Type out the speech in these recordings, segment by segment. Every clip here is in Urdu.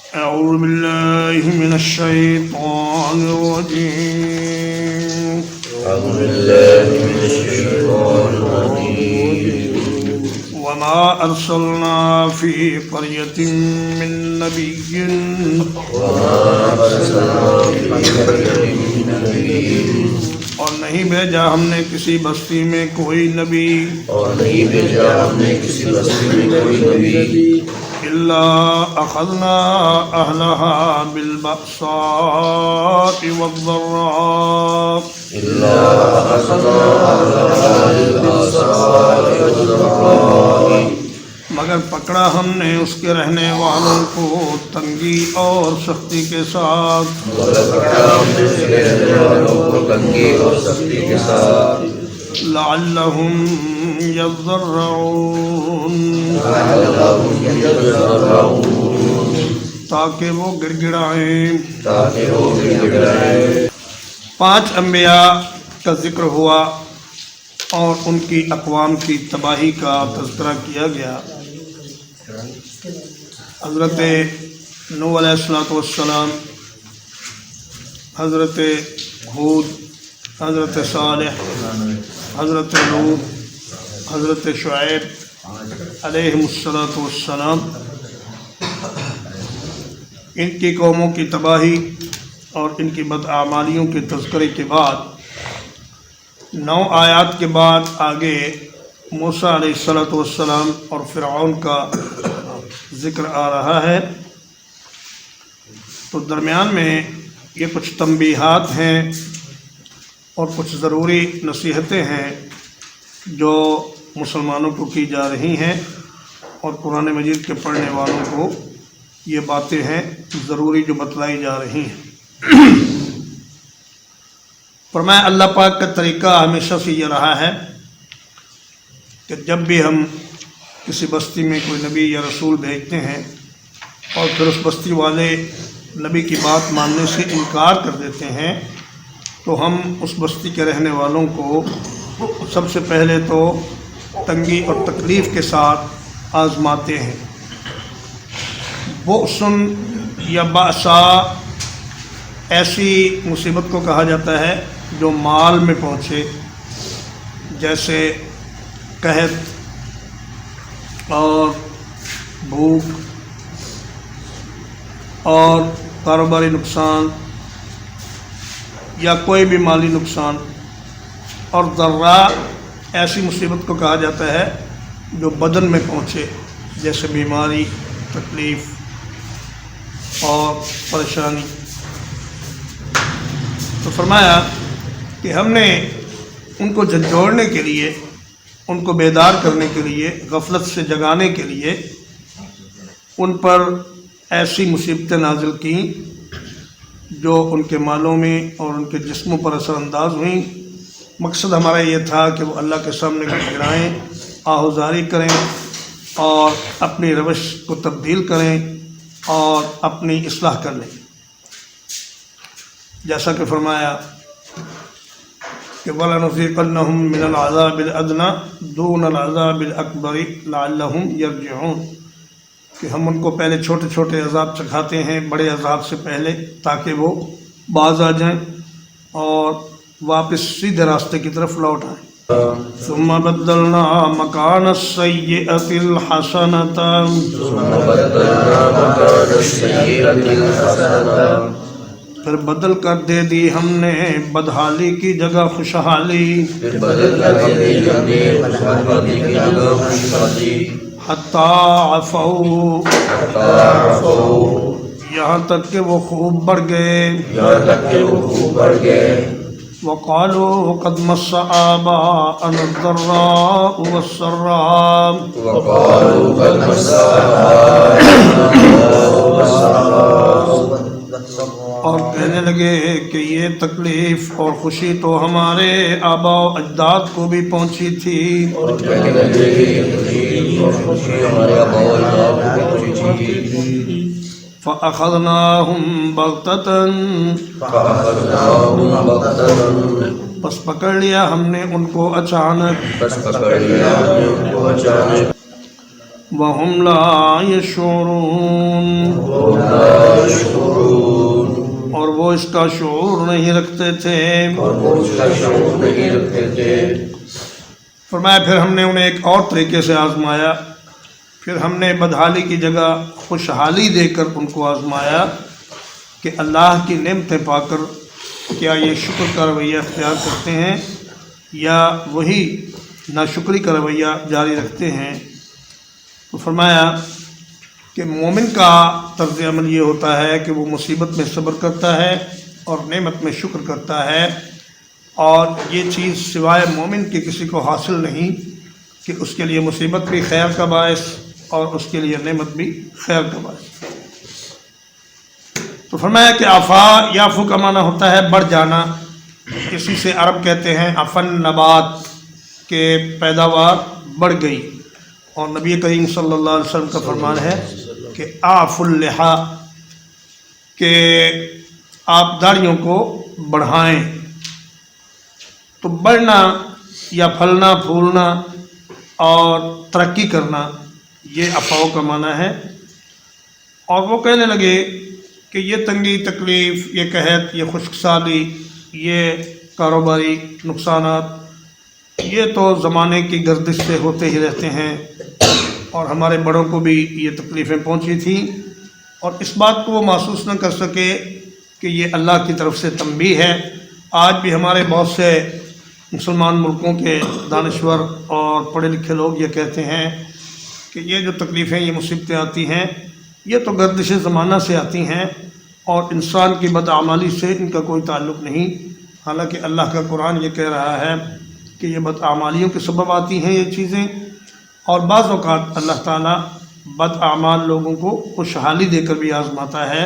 أعوذ بالله من الشيطان الرجيم. أعوذ بالله من الشيطان الرجيم. وما أرسلنا في قرية من نبي اور نہیں بھیجا ہم نے کسی بستی میں کوئی نبی إلا أخذنا أهلها بالبأساء والضراء مگر پکڑا ہم نے اس کے رہنے والوں کو تنگی اور سختی کے ساتھ لعلهم يضرعون تاکہ وہ گڑ گڑائیں. 5 انبیاء کا ذکر ہوا اور ان کی اقوام کی تباہی کا تذکرہ کیا گیا. حضرت نوح علیہ السلام، حضرت ہود، حضرت صالح، حضرت لوط، حضرت شعیب علیہ السلام، ان کی قوموں کی تباہی اور ان کی بداعمالیوں کے تذکرے کے بعد 9 آیات کے بعد آگے موسیٰ علیہ السلام اور فرعون کا ذکر آ رہا ہے. تو درمیان میں یہ کچھ تنبیہات ہیں اور کچھ ضروری نصیحتیں ہیں جو مسلمانوں کو کی جا رہی ہیں اور قرآن مجید کے پڑھنے والوں کو یہ باتیں ہیں ضروری جو بتلائی جا رہی ہیں. فرمایا اللہ پاک کا طریقہ ہمیشہ سے یہ رہا ہے کہ جب بھی ہم کسی بستی میں کوئی نبی یا رسول بھیجتے ہیں اور پھر اس بستی والے نبی کی بات ماننے سے انکار کر دیتے ہیں تو ہم اس بستی کے رہنے والوں کو سب سے پہلے تو تنگی اور تکلیف کے ساتھ آزماتے ہیں. بؤسن یا بأسا ایسی مصیبت کو کہا جاتا ہے جو مال میں پہنچے، جیسے قحط اور بھوک اور کاروباری نقصان یا کوئی بھی مالی نقصان. اور ضرّا ایسی مصیبت کو کہا جاتا ہے جو بدن میں پہنچے، جیسے بیماری، تکلیف اور پریشانی. تو فرمایا کہ ہم نے ان کو جھنجھوڑنے کے لیے، ان کو بیدار کرنے کے لیے، غفلت سے جگانے کے لیے ان پر ایسی مصیبتیں نازل کیں جو ان کے مالوں میں اور ان کے جسموں پر اثر انداز ہوئیں. مقصد ہمارا یہ تھا کہ وہ اللہ کے سامنے گڑ گڑائیں، آہوزاری کریں اور اپنی روش کو تبدیل کریں اور اپنی اصلاح کر لیں. جیسا کہ فرمایا کہ وَلَنُذِيقَنَّهُم مِّنَ الْعَذَابِ الْأَدْنَىٰ دُونَ الْعَذَابِ الْأَكْبَرِ لَعَلَّهُمْ يَرْجِعُونَ کہ ہم ان کو پہلے چھوٹے چھوٹے عذاب چکھاتے ہیں بڑے عذاب سے پہلے، تاکہ وہ باز آ جائیں اور واپس سیدھے راستے کی طرف لوٹ آئیں. ثم بدلنا مکان السیئۃ الحسنۃ پھر بدل کر دے دی ہم نے بدحالی کی جگہ خوشحالی. حتیٰ عفوا یہاں تک کہ وہ خوب بڑھ گئے. وقالوا قد مس آباءنا الضراء والسراء اور کہنے لگے کہ یہ تکلیف اور خوشی تو ہمارے آباء و اجداد کو بھی پہنچی تھی. فَأَخَذْنَاهُمْ بَغْتَةً پس پکڑ لیا ہم نے ان کو اچانک. وَهُمْ لَا يَشْعُرُونَ وہ اس کا شعور نہیں رکھتے تھے۔ اور وہ اس کا شعور نہیں رکھتے تھے۔ فرمایا پھر ہم نے انہیں ایک اور طریقے سے آزمایا، پھر ہم نے بدحالی کی جگہ خوشحالی دے کر ان کو آزمایا کہ اللہ کی نعمتیں پا کر کیا یہ شکر کا رویہ اختیار کرتے ہیں یا وہی ناشکری کا رویہ جاری رکھتے ہیں۔ تو فرمایا کہ مومن کا طرز عمل یہ ہوتا ہے کہ وہ مصیبت میں صبر کرتا ہے اور نعمت میں شکر کرتا ہے، اور یہ چیز سوائے مومن کے کسی کو حاصل نہیں کہ اس کے لیے مصیبت بھی خیر کا باعث اور اس کے لیے نعمت بھی خیر کا باعث۔ تو فرمایا کہ عفا یعفو کا معنی ہوتا ہے بڑھ جانا، اسی سے عرب کہتے ہیں عفن نبات کہ پیداوار بڑھ گئی، اور نبی کریم صلی اللہ علیہ وسلم کا فرمان ہے کہ اعفوا اللحا کہ آپ داڑھیوں کو بڑھائیں۔ تو بڑھنا یا پھلنا پھولنا اور ترقی کرنا یہ عفو کا معنی ہے۔ اور وہ کہنے لگے کہ یہ تنگی تکلیف، یہ قحط، یہ خشک سالی، یہ کاروباری نقصانات یہ تو زمانے کی گردش سے ہوتے ہی رہتے ہیں، اور ہمارے بڑوں کو بھی یہ تکلیفیں پہنچی تھیں، اور اس بات کو وہ محسوس نہ کر سکے کہ یہ اللہ کی طرف سے تنبیہ ہے۔ آج بھی ہمارے بہت سے مسلمان ملکوں کے دانشور اور پڑھے لکھے لوگ یہ کہتے ہیں کہ یہ جو تکلیفیں، یہ مصیبتیں آتی ہیں یہ تو گردش زمانہ سے آتی ہیں اور انسان کی بدعمالی سے ان کا کوئی تعلق نہیں، حالانکہ اللہ کا قرآن یہ کہہ رہا ہے کہ یہ بدعمالیوں کے سبب آتی ہیں یہ چیزیں، اور بعض اوقات اللہ تعالیٰ بدعمال لوگوں کو خوشحالی دے کر بھی آزماتا ہے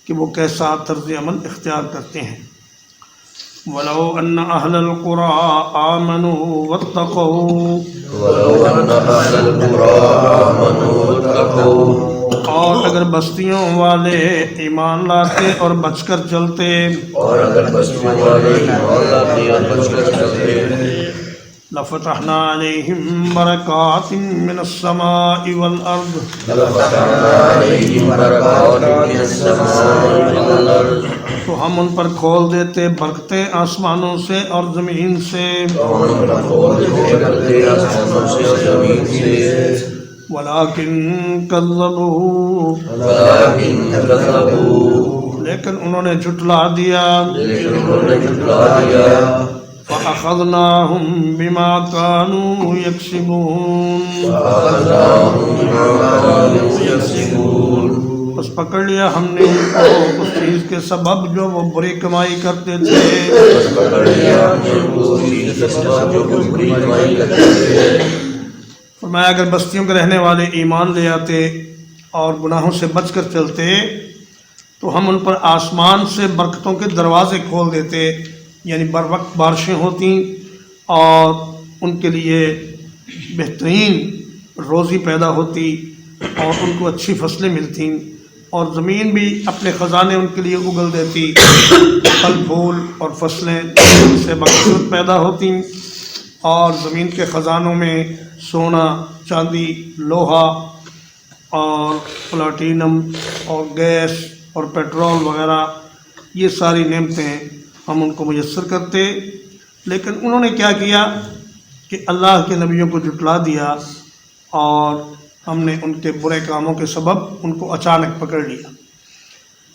کہ وہ کیسا طرز عمل اختیار کرتے ہیں۔ وَلَوْ أَنَّ أَهْلَ الْقُرَىٰ آمَنُوا وَاتَّقَوْا وَلَوْ أَنَّ أَهْلَ الْقُرَىٰ آمَنُوا وَاتَّقَوْا اور اگر بستیوں والے ایمان لاتے اور بچ کر چلتے، اور اگر بستیوں والے ایمان لاتے اور بچ کر چلتے، لَفَتَحْنَا عَلَيْهِمْ بَرَكَاتٍ مِّنَ السَّمَاءِ وَالْأَرْضِ لَفَتَحْنَا عَلَيْهِمْ بَرَكَاتٍ مِّنَ السَّمَاءِ وَالْأَرْضِ تو ہم ان پر کھول دیتے برکتیں آسمانوں سے اور زمین سے، اور ان پر کھول دیتے برکتیں آسمانوں سے اور زمین سے، وَلَٰكِن كَذَّبُوا وَلَٰكِن كَذَّبُوا لیکن انہوں نے جھٹلا دیا، لیکن انہوں نے جھٹلا دیا، فَأَخَذْنَاهُمْ بِمَا كَانُوا يَكْسِبُونَ فَأَخَذْنَاهُمْ بِمَا كَانُوا يَكْسِبُونَ بس پکڑ لیا ہم نے ان کو اس چیز کے سبب جو وہ بری کمائی کرتے تھے۔ بس پکڑ لیا ہم نے ان کو اس چیز کے سبب جو وہ بری کمائی کرتے تھے۔ فرمایا اگر بستیوں کے رہنے والے ایمان لے آتے اور گناہوں سے بچ کر چلتے تو ہم ان پر آسمان سے برکتوں کے دروازے کھول دیتے، یعنی بر وقت بارشیں ہوتیں اور ان کے لیے بہترین روزی پیدا ہوتی اور ان کو اچھی فصلیں ملتیں، اور زمین بھی اپنے خزانے ان کے لیے اگل دیتی، پھل پھول اور فصلیں سے بخشت پیدا ہوتیں، اور زمین کے خزانوں میں سونا، چاندی، لوہا اور پلاٹینم اور گیس اور پیٹرول وغیرہ یہ ساری نعمتیں ہم ان کو میسر کرتے۔ لیکن انہوں نے کیا کیا کہ اللہ کے نبیوں کو جھٹلا دیا، اور ہم نے ان کے برے کاموں کے سبب ان کو اچانک پکڑ لیا۔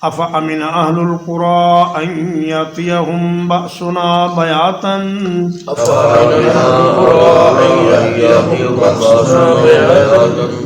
أَفَأَمِنَ أَهْلُ الْقُرَىٰ أَن يَأْتِيَهُمْ بَأْسُنَا بَيَاتًا أَفَأَمِنَ أَهْلُ الْقُرَىٰ أَن يَأْتِيَهُمْ بَأْسُنَا بَيَاتًا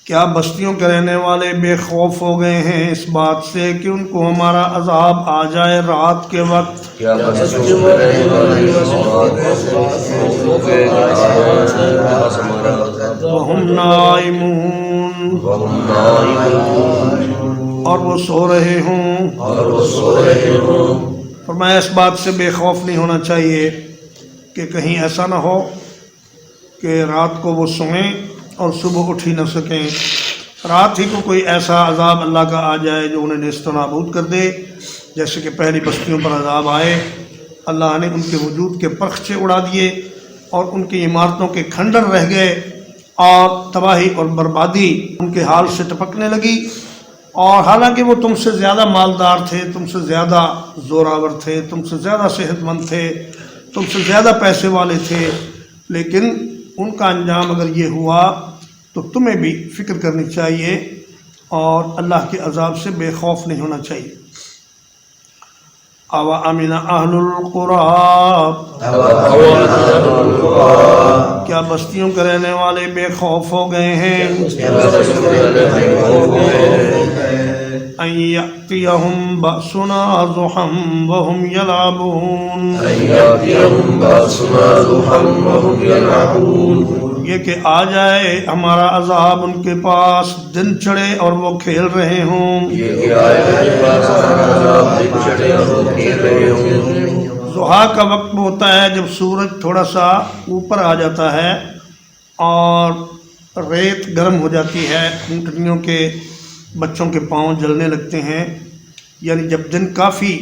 کیا بستیوں کے رہنے والے بے خوف ہو گئے ہیں اس بات سے کہ ان کو ہمارا عذاب آ جائے رات کے وقت؟ کیا بستیوں میں رہنے والے اس بات سے خوف ہو گئے کہ آج ہمارا عذاب وَهُمْ نَائِمُونَ وَهُمْ نَائِمُونَ اور وہ سو رہے ہوں۔ اور وہ سو رہے ہوں۔ فرمایا اس بات سے بے خوف نہیں ہونا چاہیے کہ کہیں ایسا نہ ہو کہ رات کو وہ سوئیں اور صبح اٹھ ہی نہ سکیں، رات ہی کو کوئی ایسا عذاب اللہ کا آ جائے جو انہیں نیست و نابود کر دے، جیسے کہ پہلی بستیوں پر عذاب آئے، اللہ نے ان کے وجود کے پرخچے اڑا دیے اور ان کی عمارتوں کے کھنڈر رہ گئے، اور تباہی اور بربادی ان کے حال سے ٹپکنے لگی، اور حالانکہ وہ تم سے زیادہ مالدار تھے، تم سے زیادہ زوراور تھے، تم سے زیادہ صحت مند تھے، تم سے زیادہ پیسے والے تھے، لیکن ان کا انجام اگر یہ ہوا تو تمہیں بھی فکر کرنی چاہیے اور اللہ کے عذاب سے بے خوف نہیں ہونا چاہیے۔ اَوَ أَمِنَ أَهْلُ الْقُرَىٰ، کیا بستیوں کے رہنے والے بے خوف ہو گئے ہیں؟ أَن يَأْتِيَهُمْ بَأْسُنَا ضُحًى وَهُمْ يَلْعَبُونَ، یہ کہ آ جائے ہمارا عذاب ان کے پاس دن چڑھے اور وہ کھیل رہے ہوں۔ ضحیٰ کا وقت ہوتا ہے جب سورج تھوڑا سا اوپر آ جاتا ہے اور ریت گرم ہو جاتی ہے، اونٹنیوں کے بچوں کے پاؤں جلنے لگتے ہیں، یعنی جب دن کافی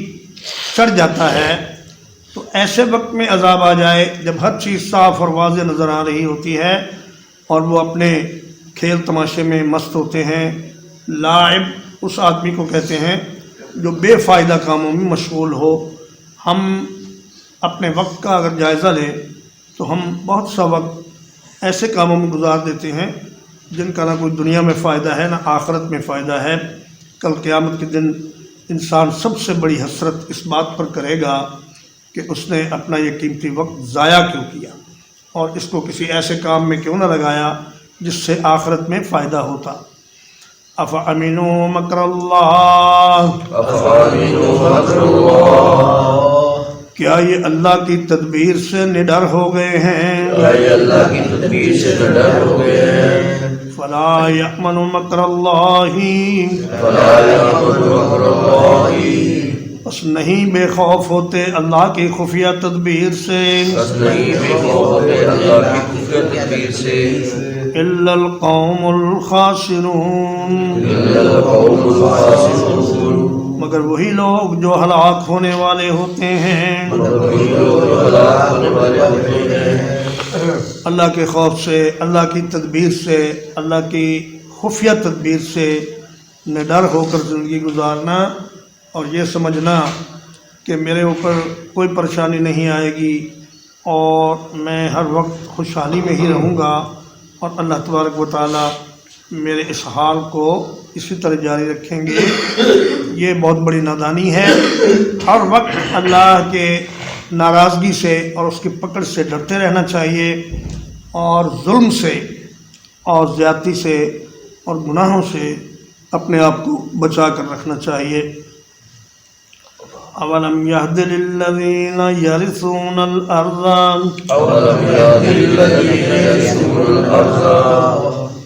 چڑھ جاتا ہے تو ایسے وقت میں عذاب آ جائے جب ہر چیز صاف اور واضح نظر آ رہی ہوتی ہے اور وہ اپنے کھیل تماشے میں مست ہوتے ہیں۔ لاعب اس آدمی کو کہتے ہیں جو بے فائدہ کاموں میں مشغول ہو۔ ہم اپنے وقت کا اگر جائزہ لیں تو ہم بہت سا وقت ایسے کاموں میں گزار دیتے ہیں جن کا نہ کوئی دنیا میں فائدہ ہے نہ آخرت میں فائدہ ہے۔ کل قیامت کے دن انسان سب سے بڑی حسرت اس بات پر کرے گا کہ اس نے اپنا یہ قیمتی وقت ضائع کیوں کیا اور اس کو کسی ایسے کام میں کیوں نہ لگایا جس سے آخرت میں فائدہ ہوتا۔ أَفَأَمِنُوا مَكْرَ اللَّهِ، کیا یہ اللہ کی تدبیر سے نڈر ہو گئے ہیں؟ فَلَا يَأْمَنُ مَكْرَ اللَّهِ، بس نہیں بے خوف ہوتے اللہ کی خفیہ تدبیر سے، إِلَّا الْقَوْمُ الْخَاسِرُونَ، مگر وہی لوگ جو ہلاک ہونے والے ہوتے ہیں۔ اللہ کے خوف سے، اللہ کی تدبیر سے، اللہ کی خفیہ تدبیر سے نڈر ہو کر زندگی گزارنا اور یہ سمجھنا کہ میرے اوپر کوئی پریشانی نہیں آئے گی اور میں ہر وقت خوشحالی میں ہی رہوں گا اور اللہ تبارک و تعالیٰ میرے اس حال کو اسی طرح جاری رکھیں گے، یہ بہت بڑی نادانی ہے۔ ہر وقت اللہ کے ناراضگی سے اور اس کی پکڑ سے ڈرتے رہنا چاہیے اور ظلم سے اور زیادتی سے اور گناہوں سے اپنے آپ کو بچا کر رکھنا چاہیے۔ اولم یہد للذین یرثون الارض،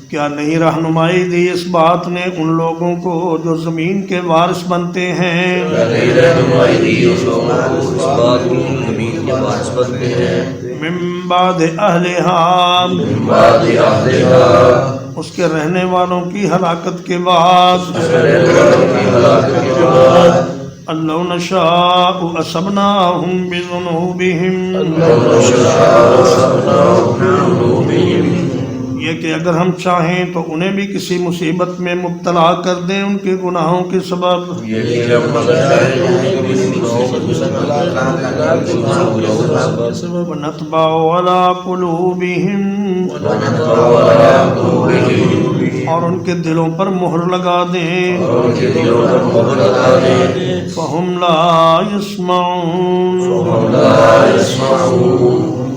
کیا نہیں رہنمائی دی اس بات نے ان لوگوں کو جو زمین کے وارث بنتے ہیں؟ من بعد اہلہا، اس کے رہنے والوں کی ہلاکت کے بعد، لو نشاء اصبناہم بذنوبہم، یہ کہ اگر ہم چاہیں تو انہیں بھی کسی مصیبت میں مبتلا کر دیں ان کے گناہوں کے سبب، وَنَطْبَعُ عَلَىٰ قُلُوبِهِمْ، اور ان کے دلوں پر مہر لگا دیں، فَهُمْ لَا يَسْمَعُونَ،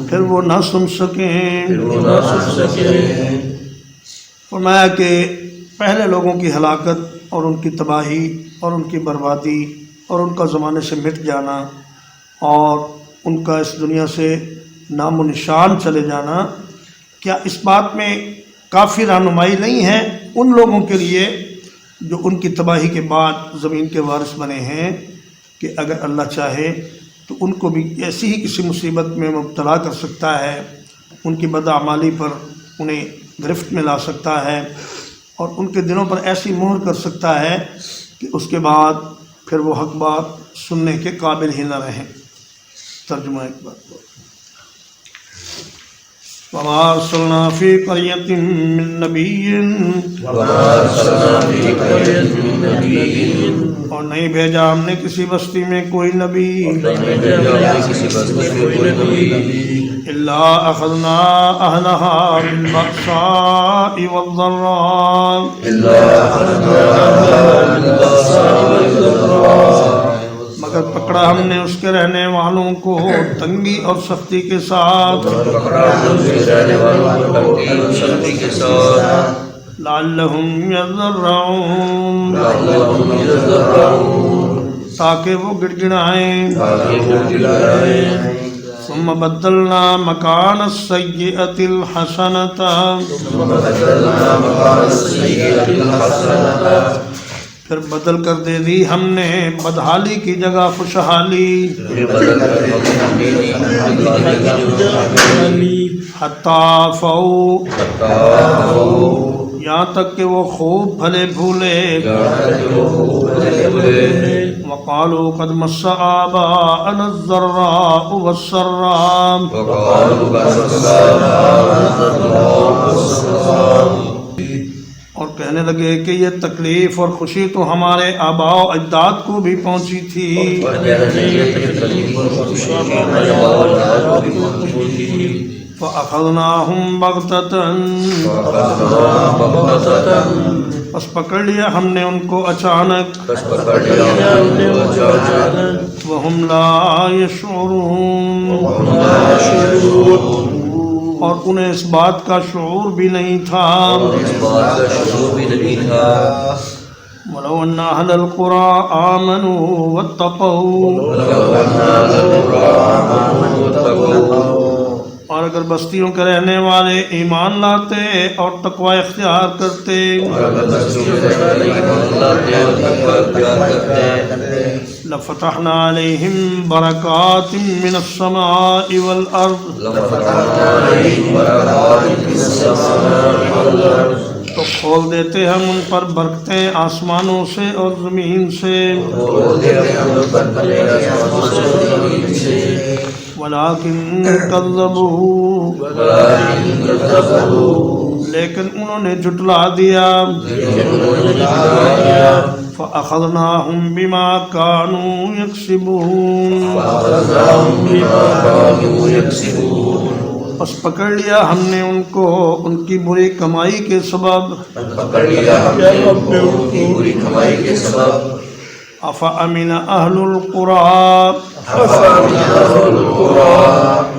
پھر وہ نہ سن سکیں۔ فرمایا کہ پہلے لوگوں کی ہلاکت اور ان کی تباہی اور ان کی بربادی اور ان کا زمانے سے مٹ جانا اور ان کا اس دنیا سے نام و نشان چلے جانا، کیا اس بات میں کافی رہنمائی نہیں ہے ان لوگوں کے لیے جو ان کی تباہی کے بعد زمین کے وارث بنے ہیں کہ اگر اللہ چاہے تو ان کو بھی ایسی ہی کسی مصیبت میں مبتلا کر سکتا ہے، ان کی بدعمالی پر انہیں گرفت میں لا سکتا ہے اور ان کے دلوں پر ایسی مہر کر سکتا ہے کہ اس کے بعد پھر وہ حق بات سننے کے قابل ہی نہ رہیں۔ ترجمہ ایک بات وما أرسلنا في قرية من نبي اور نہیں بھیجا ہم نے کسی بستی میں کوئی نبی إلا أخذنا أهلها بالبأساء والضراء مگر پکڑا ہم نے اس کے رہنے والوں کو تنگی اور سختی کے ساتھ لعلهم يضرعون تاکہ وہ گڑ گڑائیں ثم بدلنا مکان السیئۃ الحسنۃ پھر بدل کر دے دی ہم نے بدحالی کی جگہ خوشحالی حتی عفوا یہاں تک کہ وہ خوب بھلے بھولے وقالوا قد مس آباءنا الضراء والسراء اور کہنے لگے کہ یہ تکلیف اور خوشی تو ہمارے آباء و اجداد کو بھی پہنچی تھی فَأَخَذْنَاهُمْ بَغْتَةً پس پکڑ لیا ہم نے ان کو اچانک وَهُمْ لَا يَشْعُرُونَ اور انہیں اس بات کا شعور بھی نہیں تھا وَلَوْ أَنَّ أَهْلَ الْقُرَىٰ آمَنُوا وَاتَّقَوْا اور اگر بستیوں کے رہنے والے ایمان لاتے اور تقوی اختیار کرتے لفتحنا علیہم برکات من السماء والارض تو کھول دیتے ہم ان پر برکتیں آسمانوں سے اور زمین سے ولیکن کذبوا لیکن انہوں نے جھٹلا دیا فأخذناهم بما كانوا يكسبون پس پکڑ لیا ہم نے ان کو ان کی بری کمائی کے سبب افامن اہل القریٰ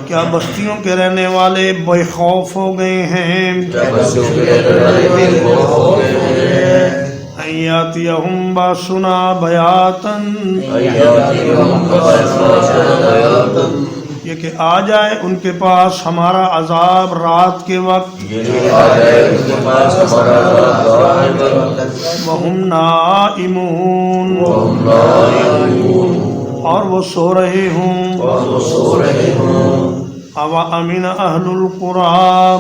کیا بستیوں کے رہنے والے بے خوف ہو گئے ہیں یاتیہم باسنا بیاتن یہ کہ آ جائے ان کے پاس ہمارا عذاب رات کے وقت وہم نائمون اور وہ سو رہے ہوں اوا امن اہل القریٰ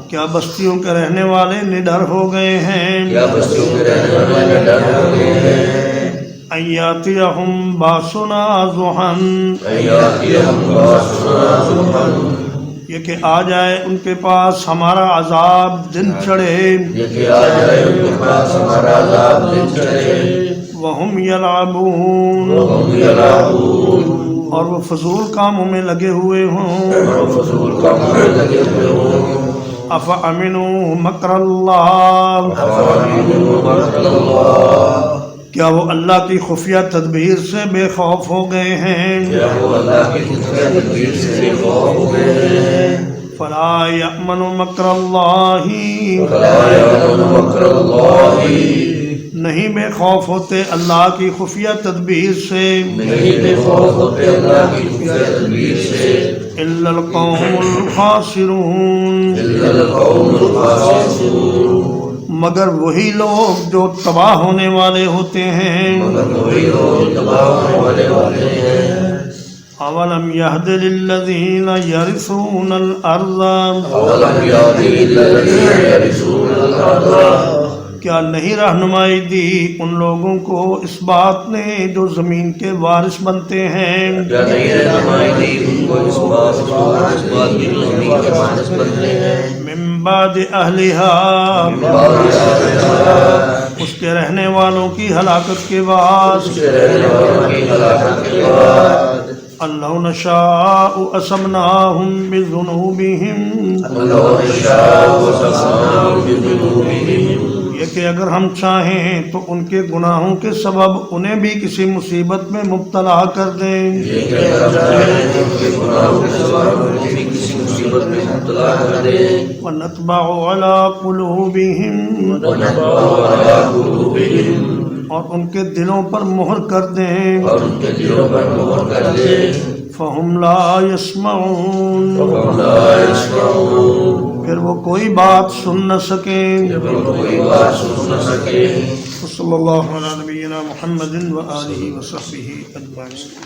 کیا بستیوں کے رہنے والے نڈر ہو گئے ہیں ایاتیہم باسنا ضحی یہ کہ آ جائے ان کے پاس ہمارا عذاب دن چڑھے وہم یلعبون اور وہ فضول کاموں میں لگے ہوئے ہوں افامنوا مکر اللہ کیا وہ اللہ کی خفیہ تدبیر سے بے خوف ہو گئے ہیں فلا یأمن مکر اللہ نہیں بے خوف ہوتے اللہ کی خفیہ تدبیر سے الا القوم الخاسرون مگر وہی لوگ جو تباہ ہونے والے ہوتے ہیں اولم یہد للذین یرثون الارض کیا نہیں رہنمائی دی ان لوگوں کو اس بات نے جو زمین کے وارث بنتے ہیں؟ کیا نہیں رہنمائی دی ان کو اس بات کی جو زمین کے وارث بنتے ہیں؟ من بعد اہلہا، اس کے رہنے والوں کی ہلاکت کے بعد، اس کے رہنے والوں کی ہلاکت کے بعد، اللہ نشاء اسمناہم بذنوبہم، اللہ نشاء وسمناہم بذنوبہم، یہ کہ اگر ہم چاہیں تو ان کے گناہوں کے سبب انہیں بھی کسی مصیبت میں مبتلا کر دیں، یہ کہ اگر ہم چاہیں تو ان کے گناہوں کے سبب انہیں بھی کسی مصیبت میں مبتلا کر دیں، وَنَطْبَعُ عَلَىٰ قُلُوبِهِمْ، وَنَطْبَعُ عَلَىٰ قُلُوبِهِمْ، اور ان کے دلوں پر مہر کر دیں، اور ان کے دلوں پر مہر کر دیں، فَهُمْ لَا يَسْمَعُونَ، فَهُمْ لَا يَسْمَعُونَ، پھر وہ کوئی بات سن نہ سکیں۔ جب وہ کوئی بات سن نہ سکے۔ صلی اللہ علیہ نبینا محمد و آلہ و صحبہ اجمعین۔